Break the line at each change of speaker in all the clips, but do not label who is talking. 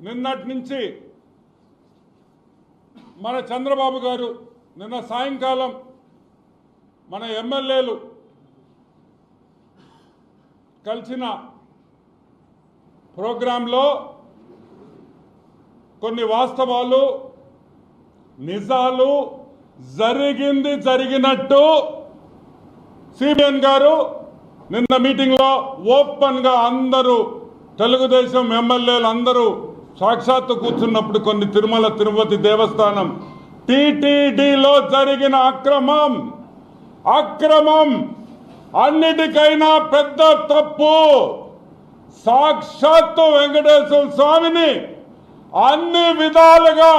నిన్నటి నుంచి మన చంద్రబాబు గారు నిన్న సాయంకాలం మన ఎమ్మెల్యేలు కలిసిన ప్రోగ్రాంలో కొన్ని వాస్తవాలు నిజాలు జరిగినట్టు సిబిఎన్ గారు నిన్న మీటింగ్లో ఓపెన్గా అందరూ తెలుగుదేశం ఎమ్మెల్యేలు అందరూ సాక్షాత్తు కూర్చున్నప్పుడు కొన్ని తిరుమల తిరుపతి దేవస్థానం టీటీడీలో జరిగిన అక్రమం అన్నిటికైనా పెద్ద తప్పు. సాక్షాత్తు వెంకటేశ్వర స్వామిని అన్ని విధాలుగా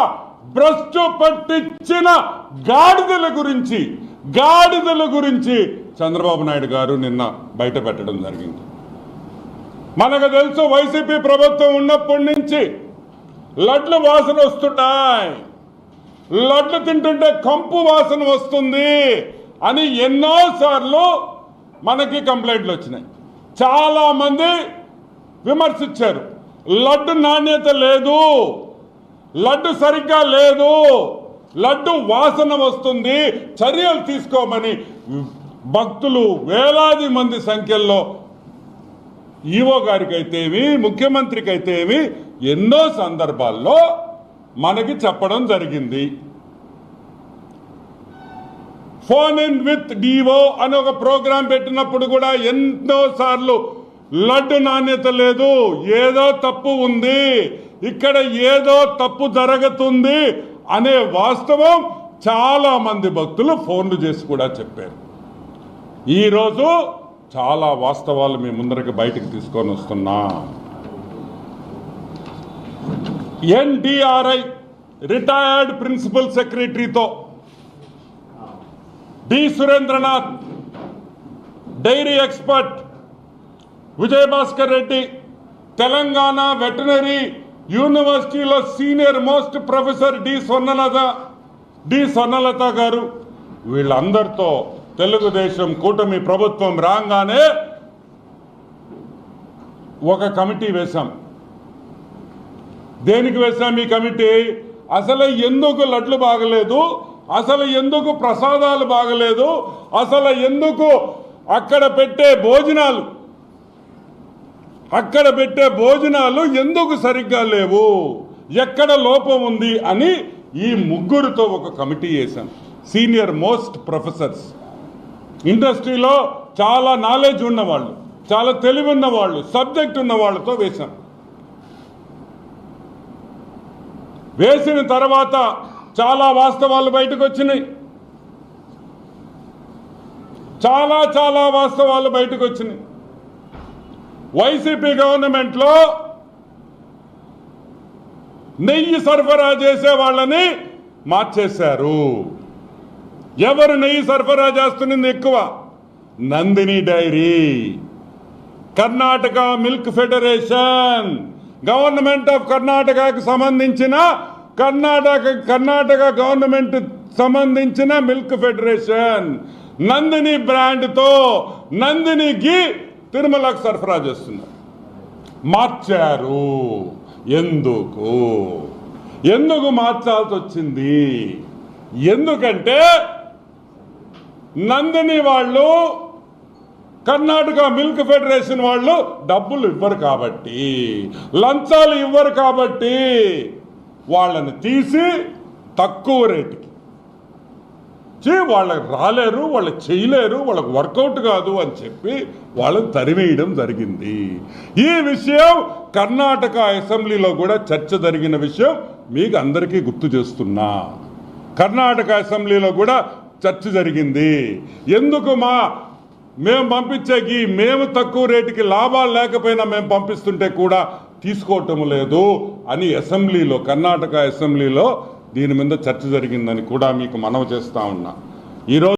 భ్రష్టు పట్టించిన గాడిదల గురించి చంద్రబాబు నాయుడు గారు నిన్న బయట పెట్టడం జరిగింది. మనకు తెలుసు వైసీపీ ప్రభుత్వం ఉన్నప్పటి నుంచి లడ్లు వాసన వస్తున్నాయి, లడ్లు తింటుంటే కంపు వాసన వస్తుంది అని ఎన్నోసార్లు మనకి కంప్లైంట్లు వచ్చినాయి. చాలా మంది విమర్శించారు. లడ్డు నాణ్యత లేదు, లడ్డు సరిగ్గా లేదు, లడ్డు వాసన వస్తుంది, చర్యలు తీసుకోమని భక్తులు వేలాది మంది సంఖ్యలో ఈవో గారికి అయితేమి ముఖ్యమంత్రికి అయితేమి ఎన్నో సందర్భాల్లో మనకి చెప్పడం జరిగింది. ఫోన్ ఇన్ విత్ డివో అని ఒక ప్రోగ్రాం పెట్టినప్పుడు కూడా ఎన్నో సార్లు లడ్డు నాణ్యత లేదు, ఏదో తప్పు ఉంది, ఇక్కడ ఏదో తప్పు జరుగుతుంది అనే వాస్తవం చాలా మంది భక్తులు ఫోన్లు చేసి కూడా చెప్పారు. ఈరోజు చాలా వాస్తవాలు మీ ముందరికి బయటకు తీసుకొని వస్తున్నా. ఎన్డిఆర్ఐ రిటైర్డ్ ప్రిన్సిపల్ సెక్రటరీతో D Surendranath, dairy expert Vijayabhaskar Reddy, Telangana veterinary యూనివర్సిటీలో senior most professor D Swarnalatha garu, వీళ్ళందరితో తెలుగుదేశం కూటమి ప్రభుత్వం రాగానే ఒక కమిటీ వేశాం. దేనికి వేశాం ఈ కమిటీ? అసలు ఎందుకు లడ్లు బాగలేదు, అసలు ఎందుకు ప్రసాదాలు బాగలేదు, అసలు ఎందుకు అక్కడ పెట్టే భోజనాలు ఎందుకు సరిగ్గా లేవు, ఎక్కడ లోపం ఉంది అని ఈ ముగ్గురితో ఒక కమిటీ వేశాం. సీనియర్ మోస్ట్ ప్రొఫెసర్స్, ఇండస్ట్రీలో చాలా నాలెడ్జ్ ఉన్నవాళ్ళు, చాలా తెలివి ఉన్నవాళ్ళు, సబ్జెక్ట్ ఉన్న వాళ్ళతో వేశాం. వేసిన తర్వాత చాలా వాస్తవాలు బయటకు వచ్చినాయి. చాలా వాస్తవాలు బయటకు వచ్చినాయి. వైసీపీ గవర్నమెంట్లో నెయ్యి సరఫరా చేసే వాళ్ళని మార్చేశారు. ఎవరు నెయ్యి సరఫరా చేస్తున్నది ఎక్కువ? Nandini dairy, Karnataka milk federation, government of కర్ణాటకకు సంబంధించిన కర్ణాటక గవర్నమెంట్ సంబంధించిన మిల్క్ ఫెడరేషన్ నందిని బ్రాండ్తో నందిని ఘీ తిరుమలకు సరఫరా చేస్తున్నారు. మార్చారు. ఎందుకు మార్చాల్సి వచ్చింది? ఎందుకంటే నందిని వాళ్ళు, కర్ణాటక మిల్క్ ఫెడరేషన్ వాళ్ళు డబ్బులు ఇవ్వరు కాబట్టి, లంచాలు ఇవ్వరు కాబట్టి వాళ్ళని తీసి తక్కువ రేటుకి వాళ్ళకి రాలేరు, వాళ్ళకి చేయలేరు, వాళ్ళకి వర్కౌట్ కాదు అని చెప్పి వాళ్ళని తరివేయడం జరిగింది. ఈ విషయం కర్ణాటక అసెంబ్లీలో కూడా చర్చ జరిగిన విషయం మీకు అందరికీ గుర్తు చేస్తున్నా. కర్ణాటక అసెంబ్లీలో కూడా చర్చ జరిగింది. ఎందుకు మేము పంపించేకి మేము తక్కువ రేటుకి లాభాలు లేకపోయినా మేము పంపిస్తుంటే కూడా తీసుకోవటం లేదు అని అసెంబ్లీలో, కర్ణాటక అసెంబ్లీలో దీని మీద చర్చ జరిగిందని కూడా మీకు మనవి చేస్తా ఉన్నా. ఈరోజు